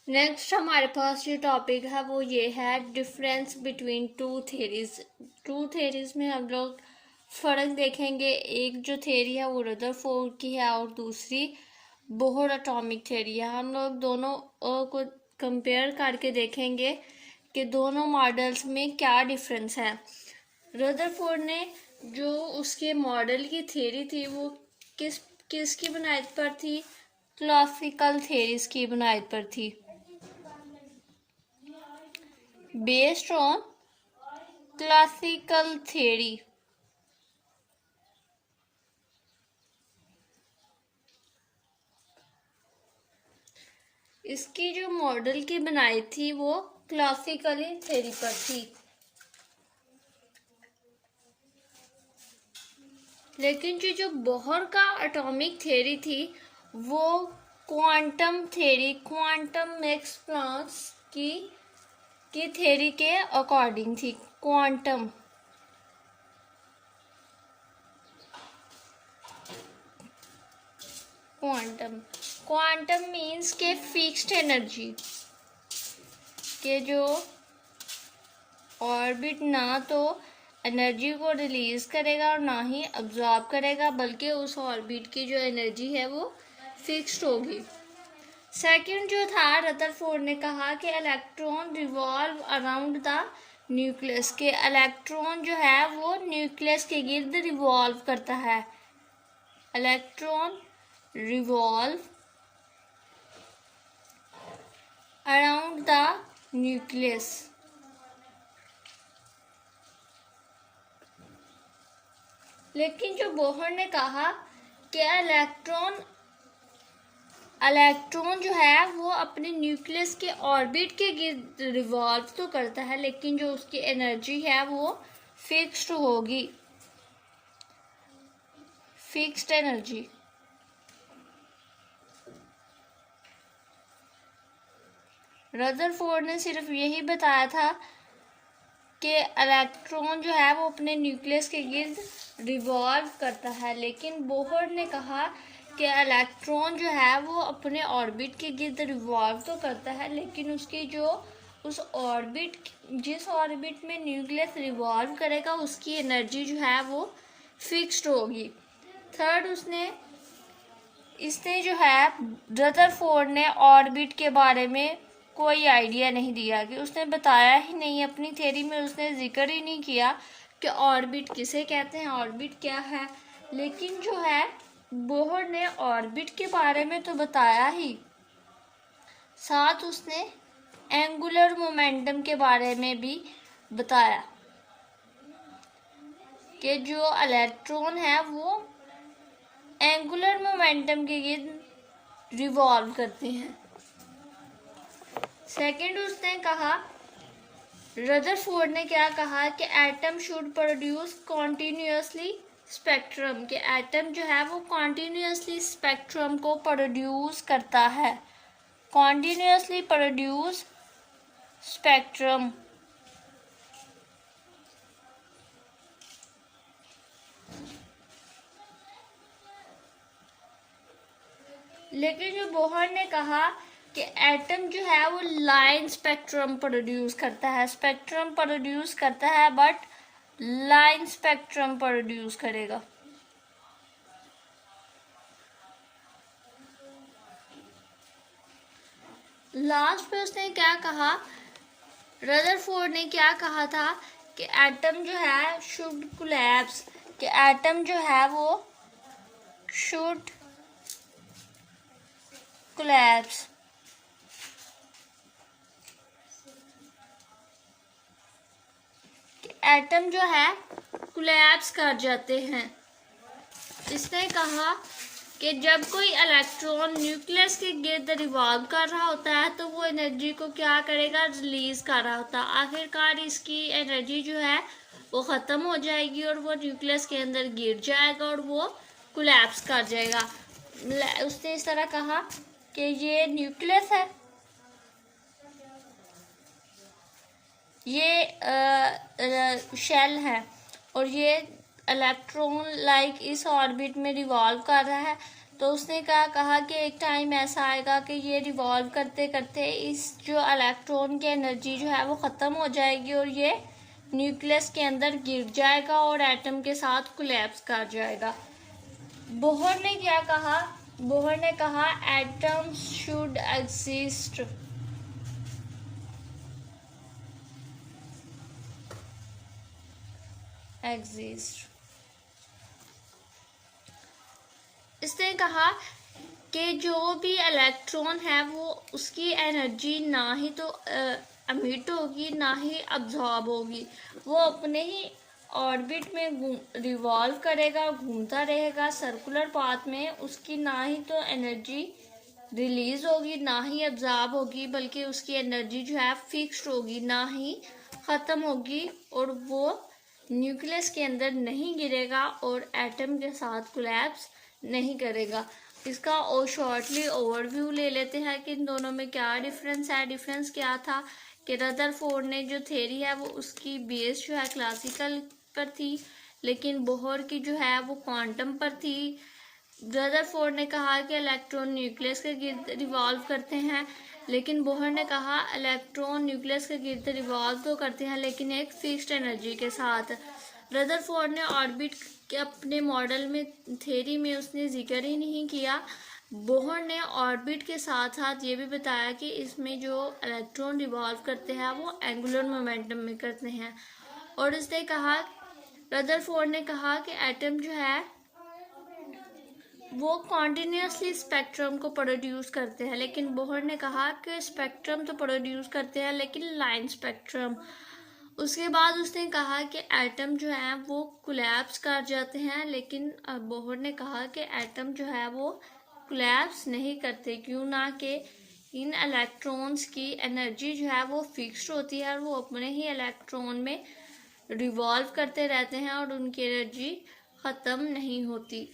Next हमारे पास जो topic है वो ये है डिफरेंस बिटवीन टू थेरीज में हम लोग फ़र्क देखेंगे। एक जो थेरी है वो रदरफोर्ड की है और दूसरी बोहर एटॉमिक थेरी है। हम लोग दोनों को कंपेयर करके देखेंगे कि दोनों मॉडल्स में क्या डिफरेंस है। रदरफोर्ड ने जो उसके मॉडल की थेरी थी वो किसकी बुनियाद पर थी? क्लासिकल थेरीज की बुनियाद पर थी, based on classical theory। इसकी जो मॉडल की बनाई थी वो क्लासिकल थ्योरी पर थी, लेकिन जो बोहर का एटॉमिक थ्योरी थी वो quantum theory, quantum Max Planck की थ्योरी के अकॉर्डिंग थी। क्वांटम क्वांटम क्वांटम मीन्स के फिक्स्ड एनर्जी के जो ऑर्बिट ना तो एनर्जी को रिलीज करेगा और ना ही अब्जॉर्ब करेगा, बल्कि उस ऑर्बिट की जो एनर्जी है वो फिक्स्ड होगी। सेकंड जो था, रदरफोर्ड ने कहा कि electron revolve around the nucleus, के इलेक्ट्रॉन जो है वो न्यूक्लियस के गिर्द रिवॉल्व करता है। Electron revolve around the nucleus. लेकिन जो बोहर ने कहा कि इलेक्ट्रॉन जो है वो अपने न्यूक्लियस के ऑर्बिट के गिर्द रिवॉल्व तो करता है, लेकिन जो उसकी एनर्जी है वो फिक्स्ड होगी, फिक्स्ड एनर्जी। रदरफोर्ड ने सिर्फ यही बताया था कि इलेक्ट्रॉन जो है वो अपने न्यूक्लियस के गिर्द रिवॉल्व करता है, लेकिन बोहर ने कहा कि इलेक्ट्रॉन जो है वो अपने ऑर्बिट के गिर्द रिवॉल्व तो करता है, लेकिन उसकी जो जिस ऑर्बिट में न्यूक्लियस रिवॉल्व करेगा उसकी एनर्जी जो है वो फिक्स्ड होगी। थर्ड, इसने जो है रदरफोर्ड ने ऑर्बिट के बारे में कोई आइडिया नहीं दिया, कि उसने बताया ही नहीं, अपनी थ्योरी में उसने जिक्र ही नहीं किया कि ऑर्बिट किसे कहते हैं, ऑर्बिट क्या है। लेकिन जो है बोहर ने ऑर्बिट के बारे में तो बताया ही, साथ उसने एंगुलर मोमेंटम के बारे में भी बताया कि जो इलेक्ट्रॉन है वो एंगुलर मोमेंटम के गिर्द रिवॉल्व करते हैं। सेकंड, उसने कहा, रदरफोर्ड ने क्या कहा कि atom should produce continuously spectrum, के एटम जो है वो कॉन्टिन्यूसली स्पेक्ट्रम को प्रोड्यूस करता है, कॉन्टिन्यूसली प्रोड्यूस स्पेक्ट्रम। लेकिन जो बोहर ने कहा कि एटम जो है वो लाइन स्पेक्ट्रम प्रोड्यूस करता है, स्पेक्ट्रम प्रोड्यूस करता है बट लाइन स्पेक्ट्रम प्रोड्यूस करेगा। लास्ट पे उसने क्या कहा, रदरफोर्ड ने क्या कहा था कि एटम जो है शुड कोलैप्स, कि एटम जो है वो शुड कोलैप्स, एटम जो है कोलैप्स कर जाते हैं। इसने कहा कि जब कोई इलेक्ट्रॉन न्यूक्लियस के गिर्द रिवॉल्व कर रहा होता है तो वो एनर्जी को क्या करेगा, रिलीज कर रहा होता है। आखिरकार इसकी एनर्जी जो है वो ख़त्म हो जाएगी और वो न्यूक्लियस के अंदर गिर जाएगा और वो कोलैप्स कर जाएगा। उसने इस तरह कहा कि ये न्यूक्लियस है, ये शेल है और ये इलेक्ट्रॉन लाइक इस ऑर्बिट में रिवॉल्व कर रहा है, तो उसने कहा कि एक टाइम ऐसा आएगा कि ये रिवॉल्व करते करते इस जो इलेक्ट्रॉन की एनर्जी जो है वो ख़त्म हो जाएगी और ये न्यूक्लियस के अंदर गिर जाएगा और एटम के साथ कोलैप्स कर जाएगा। बोहर ने क्या कहा? बोहर ने कहा एटम्स शुड एग्जिस्ट इसने कहा कि जो भी इलेक्ट्रॉन है वो उसकी एनर्जी ना ही तो एमिट होगी ना ही अब्जॉर्ब होगी, वो अपने ही ऑर्बिट में रिवॉल्व करेगा, घूमता रहेगा सर्कुलर पाथ में। उसकी ना ही तो एनर्जी रिलीज होगी ना ही अब्जॉर्ब होगी, बल्कि उसकी एनर्जी जो है फिक्स्ड होगी, ना ही ख़त्म होगी, और वो न्यूक्लियस के अंदर नहीं गिरेगा और एटम के साथ कोलैप्स नहीं करेगा। इसका और शॉर्टली ओवरव्यू ले लेते हैं कि इन दोनों में क्या डिफरेंस है। डिफरेंस क्या था कि रदरफोर्ड ने जो थ्योरी है वो उसकी बेस जो है क्लासिकल पर थी, लेकिन बोहर की जो है वो क्वांटम पर थी। रदरफोर्ड ने कहा कि इलेक्ट्रॉन न्यूक्लियस के गिर्द रिवॉल्व करते हैं, लेकिन बोहर ने कहा इलेक्ट्रॉन न्यूक्लियस के गिर्द रिवॉल्व तो करते हैं लेकिन एक फिक्स्ड एनर्जी के साथ। रदरफोर्ड ने ऑर्बिट के अपने मॉडल में थ्योरी में उसने जिक्र ही नहीं किया। बोहर ने ऑर्बिट के साथ साथ ये भी बताया कि इसमें जो इलेक्ट्रॉन रिवॉल्व करते हैं वो एंगुलर मोमेंटम में करते हैं। और उसने कहा, रदरफोर्ड ने कहा कि एटम जो है वो कॉन्टिन्यूसली स्पेक्ट्रम को प्रोड्यूस करते हैं, लेकिन बोहर ने कहा कि स्पेक्ट्रम तो प्रोड्यूस करते हैं लेकिन लाइन स्पेक्ट्रम। उसके बाद उसने कहा कि एटम जो है वो कोलैप्स कर जाते हैं, लेकिन बोहर ने कहा कि एटम जो है वो कोलैप्स नहीं करते, क्यों ना कि इन इलेक्ट्रॉन्स की एनर्जी जो है वो फिक्स्ड होती है और वो अपने ही इलेक्ट्रॉन में रिवॉल्व करते रहते हैं और उनकी एनर्जी ख़त्म नहीं होती।